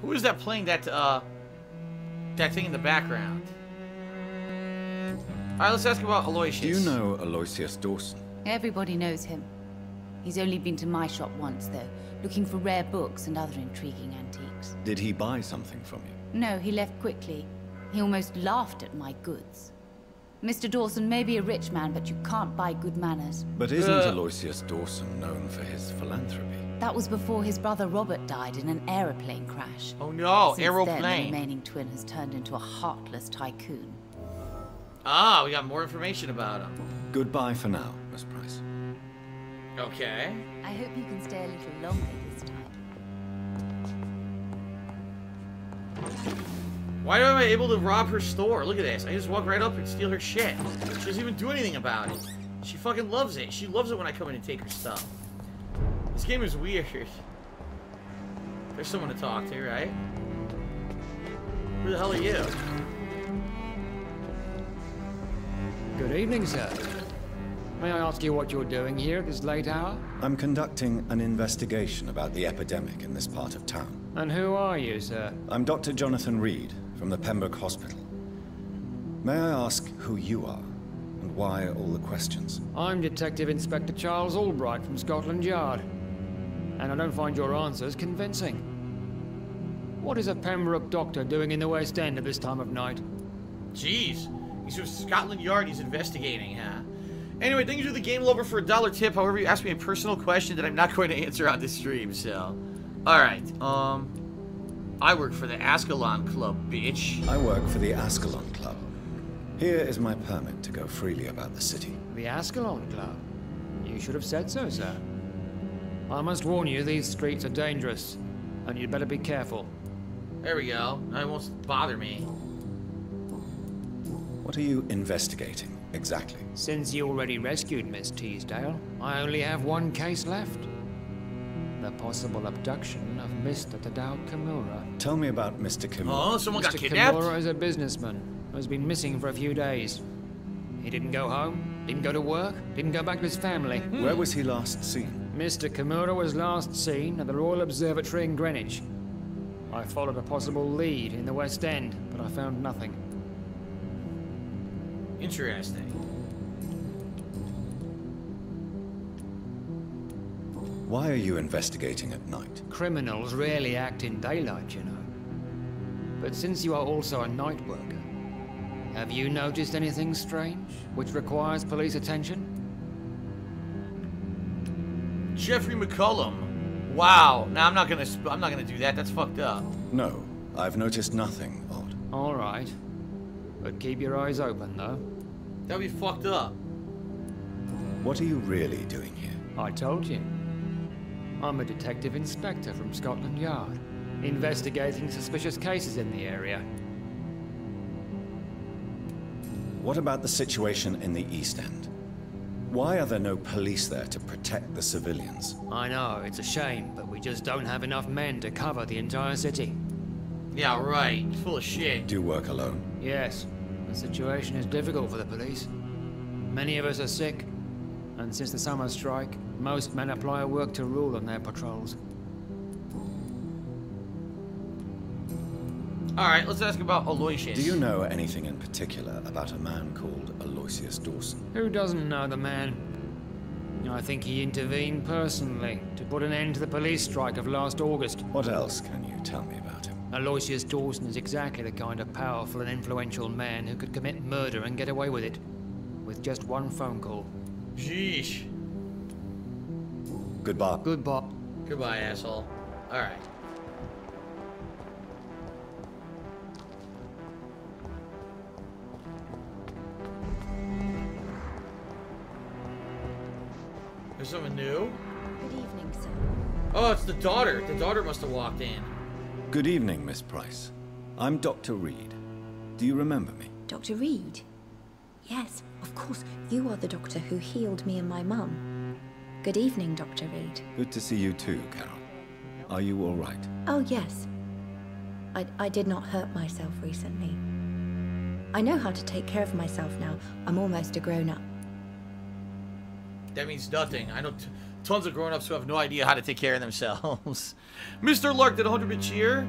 Who is that playing that that thing in the background? Alright, let's ask about Aloysius. Do you know Aloysius Dawson? Everybody knows him. He's only been to my shop once, though, looking for rare books and other intriguing antiques. Did he buy something from you? No, he left quickly. He almost laughed at my goods. Mr. Dawson may be a rich man, but you can't buy good manners. But isn't Aloysius Dawson known for his philanthropy? That was before his brother Robert died in an aeroplane crash. Oh no, Since aeroplane. then, the remaining twin has turned into a heartless tycoon. Ah, we got more information about him. Goodbye for now, Miss Price. Okay. I hope you can stay a little longer this time. Why am I able to rob her store? Look at this. I just walk right up and steal her shit. She doesn't even do anything about it. She fucking loves it. She loves it when I come in and take her stuff. This game is weird. There's someone to talk to, right? Who the hell are you? Good evening, sir. May I ask you what you're doing here at this late hour? I'm conducting an investigation about the epidemic in this part of town. And who are you, sir? I'm Dr. Jonathan Reed from the Pembroke Hospital. May I ask who you are and why all the questions? I'm Detective Inspector Charles Albright from Scotland Yard. And I don't find your answers convincing. What is a Pembroke doctor doing in the West End at this time of night? Jeez. He's from Scotland Yard. He's investigating, huh? Anyway, thank you to the game lover for $1 tip. However, you asked me a personal question that I'm not going to answer on this stream, so... Alright, I work for the Ascalon Club, bitch. I work for the Ascalon Club. Here is my permit to go freely about the city. The Ascalon Club? You should have said so, sir. I must warn you, these streets are dangerous, and you'd better be careful. There we go. Now it won't bother me. What are you investigating, exactly? Since you already rescued Miss Teasdale, I only have one case left. The possible abduction of Mr. Tadao Kimura. Tell me about Mr. Kimura. Oh, someone got Mr. kidnapped? Kimura is a businessman who has been missing for a few days. He didn't go home, didn't go to work, didn't go back to his family. Where was he last seen? Mr. Kimura was last seen at the Royal Observatory in Greenwich. I followed a possible lead in the West End, but I found nothing. Interesting. Why are you investigating at night? Criminals rarely act in daylight, you know. But since you are also a night worker, have you noticed anything strange which requires police attention? Jeffrey McCullum. Wow. Now I'm not gonna do that. That's fucked up. No, I've noticed nothing odd. All right. But keep your eyes open, though. That'd be fucked up. What are you really doing here? I told you. I'm a detective inspector from Scotland Yard, investigating suspicious cases in the area. What about the situation in the East End? Why are there no police there to protect the civilians? I know, it's a shame, but we just don't have enough men to cover the entire city. Yeah, right. Full of shit. Do you work alone? Yes, the situation is difficult for the police. Many of us are sick, and since the summer strike, most men apply a work to rule on their patrols. Alright, let's ask about Aloysius. Do you know anything in particular about a man called Aloysius Dawson? Who doesn't know the man? I think he intervened personally to put an end to the police strike of last August. What else can you tell me about him? Aloysius Dawson is exactly the kind of powerful and influential man who could commit murder and get away with it, with just one phone call. Sheesh. Goodbye. Goodbye. Goodbye, asshole. Alright. There's someone new? Good evening, sir. Oh, it's the daughter. The daughter must have walked in. Good evening, Miss Price. I'm Dr. Reed. Do you remember me? Dr. Reed? Yes, of course. You are the doctor who healed me and my mum. Good evening, Dr. Reed. Good to see you too, Carol. Are you all right? Oh, yes. I did not hurt myself recently. I know how to take care of myself now. I'm almost a grown-up. That means nothing. I know tons of grown-ups who have no idea how to take care of themselves. Mr. Lark did 100 bit cheer.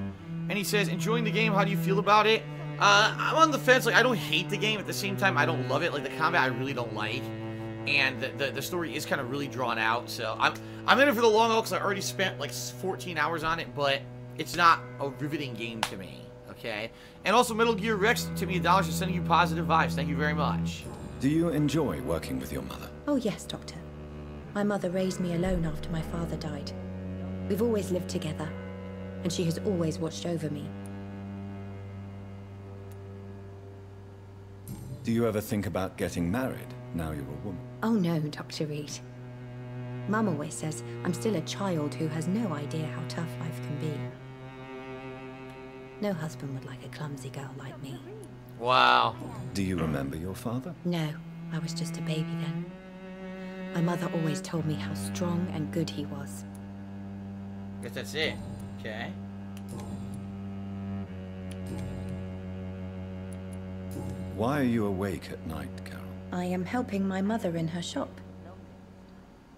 And he says, enjoying the game, how do you feel about it? I'm on the fence. Like, I don't hate the game. At the same time, I don't love it. Like, the combat I really don't like. And the story is kind of really drawn out. So I'm in it for the long haul because I already spent like 14 hours on it. But it's not a riveting game to me. Okay? And also, Metal Gear Rex tipped me $1 for sending you positive vibes. Thank you very much. Do you enjoy working with your mother? Oh yes, Doctor. My mother raised me alone after my father died. We've always lived together, and she has always watched over me. Do you ever think about getting married, now you're a woman? Oh no, Dr. Reed. Mum always says I'm still a child who has no idea how tough life can be. No husband would like a clumsy girl like me. Wow. Do you remember your father? No, I was just a baby then. My mother always told me how strong and good he was. Guess that's it. Okay. Why are you awake at night, Carol? I am helping my mother in her shop.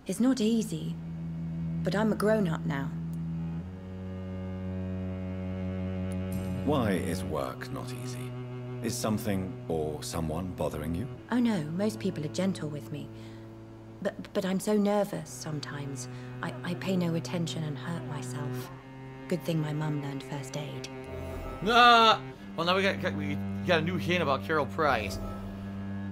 It's not easy, but I'm a grown-up now. Why is work not easy? Is something or someone bothering you? Oh no, most people are gentle with me. But I'm so nervous sometimes. I pay no attention and hurt myself. Good thing my mum learned first aid. Well, now we got a new hint about Carol Price.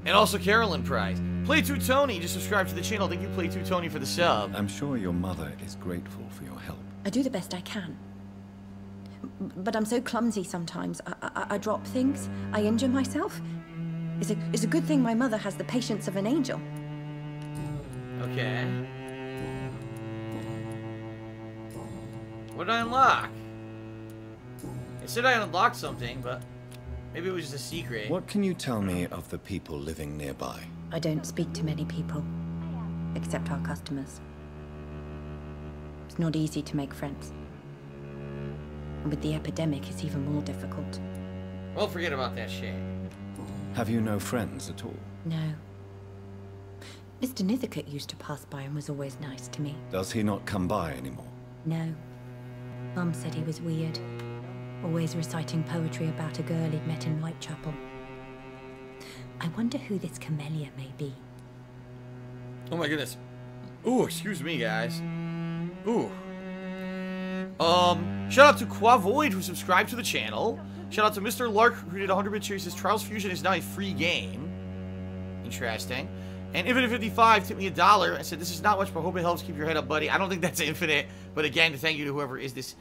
And also Carolyn Price. Play2 Tony just subscribed to the channel. Thank you, Play2 Tony, for the sub. I'm sure your mother is grateful for your help. I do the best I can. But I'm so clumsy sometimes. I drop things. I injure myself. It's a good thing my mother has the patience of an angel. Okay. What did I unlock? It said I unlocked something, but maybe it was just a secret. What can you tell me of the people living nearby? I don't speak to many people, except our customers. It's not easy to make friends. And with the epidemic, it's even more difficult. Well, forget about that shit. Have you no friends at all? No. Mr. Nithercote used to pass by and was always nice to me. Does he not come by anymore? No. Mum said he was weird. Always reciting poetry about a girl he'd met in Whitechapel. I wonder who this camellia may be. Oh my goodness. Ooh, excuse me, guys. Ooh. Shout out to Quavoid, who subscribed to the channel. Shout out to Mr. Lark, who did 100-bit series. Says Trials Fusion is now a free game. Interesting. And Infinite55 tipped me $1 and said, this is not much, but hope it helps keep your head up, buddy. I don't think that's infinite. But again, thank you to whoever is this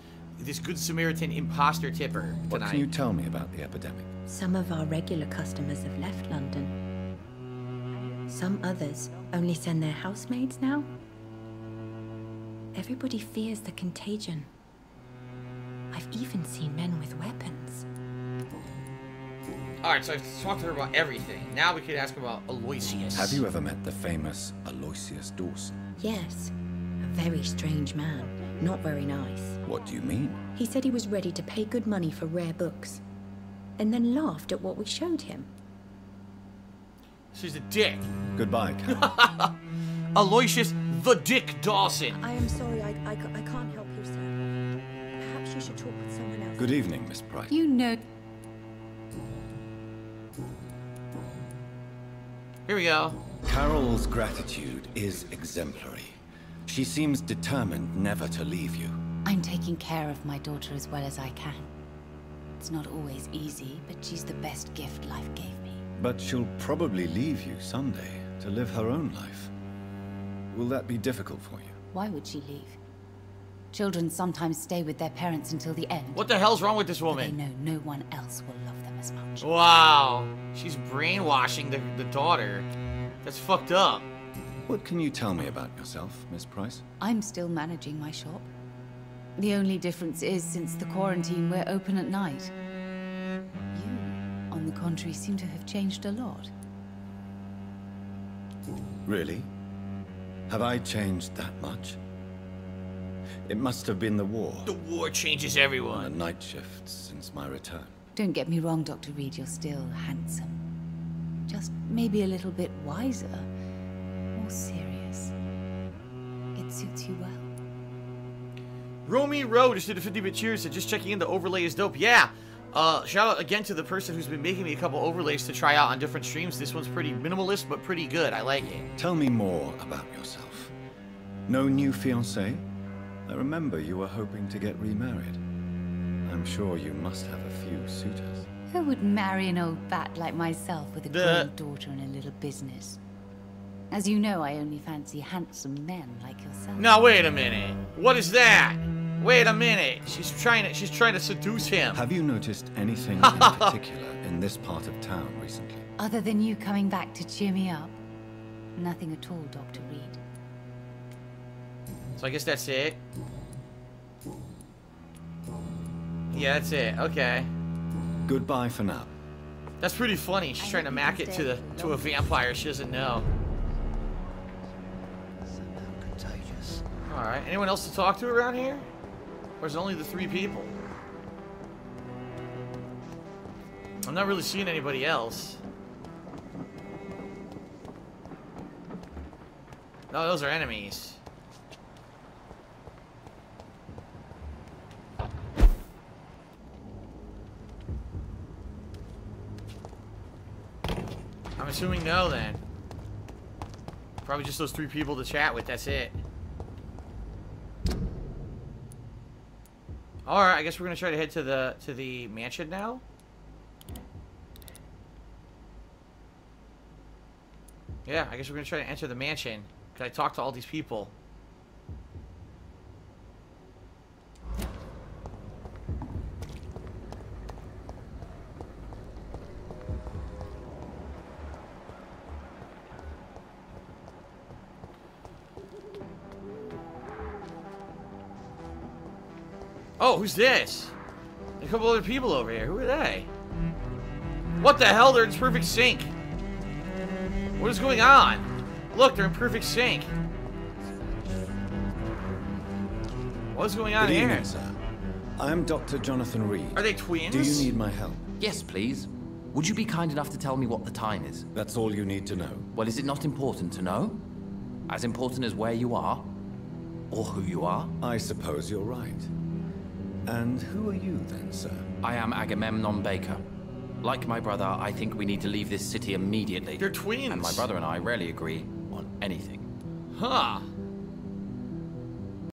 Good Samaritan imposter tipper tonight. What can you tell me about the epidemic? Some of our regular customers have left London. Some others only send their housemaids now. Everybody fears the contagion. I've even seen men with weapons. Alright, so I've talked to her about everything. Now we could ask about Aloysius. Have you ever met the famous Aloysius Dawson? Yes. A very strange man. Not very nice. What do you mean? He said he was ready to pay good money for rare books. And then laughed at what we showed him. She's a dick. Goodbye, Carol. Aloysius the Dick Dawson. I am sorry, I can't help you, sir. Perhaps you should talk with someone else. Good evening, Miss Price. You know... Here we go. Carol's gratitude is exemplary. She seems determined never to leave you. I'm taking care of my daughter as well as I can. It's not always easy, but she's the best gift life gave me. But she'll probably leave you someday to live her own life. Will that be difficult for you? Why would she leave? Children sometimes stay with their parents until the end. What the hell's wrong with this But they woman? know no one else will love them as much. Wow. She's brainwashing the daughter. That's fucked up. What can you tell me about yourself, Miss Price? I'm still managing my shop. The only difference is, since the quarantine, we're open at night. You, on the contrary, seem to have changed a lot. Really? Have I changed that much? It must have been the war. The war changes And the everyone. night shifts since my return. Don't get me wrong, Dr. Reed, you're still handsome. Just maybe a little bit wiser. More serious. It suits you well. Romy Rowe just did a 50-bit cheers. Said just checking in. The overlay is dope. Yeah. Shout out again to the person who's been making me a couple overlays to try out on different streams. This one's pretty minimalist, but pretty good. I like it. Tell me more about yourself. No new fiancé? I remember you were hoping to get remarried. I'm sure you must have a few suitors. Who would marry an old bat like myself with a grown daughter and a little business? As you know, I only fancy handsome men like yourself. Now wait a minute. What is that? Wait a minute. She's trying to seduce him. Have you noticed anything in particular in this part of town recently? Other than you coming back to cheer me up? Nothing at all, Dr. Reed. So I guess that's it. Yeah, that's it. Okay. Goodbye for now. That's pretty funny. She's trying to mac it to a vampire she doesn't know. Alright, anyone else to talk to around here? Or is it only the 3 people? I'm not really seeing anybody else. No, those are enemies. I'm assuming no then. Probably just those 3 people to chat with, that's it. Alright, I guess we're gonna try to head to the mansion now. Yeah, I guess we're gonna try to enter the mansion. Can I talk to all these people? Oh, who's this? A couple other people over here. Who are they? What the hell? They're in perfect sync. What is going on? Look, they're in perfect sync. What is going on Good here? evening, sir. I'm Dr. Jonathan Reed. Are they twins? Do you need my help? Yes, please. Would you be kind enough to tell me what the time is? That's all you need to know. Well, is it not important to know? As important as where you are? Or who you are? I suppose you're right. And who are you then, sir? I am Agamemnon Baker. Like my brother, I think we need to leave this city immediately. They're twins. And my brother and I rarely agree on anything. Huh.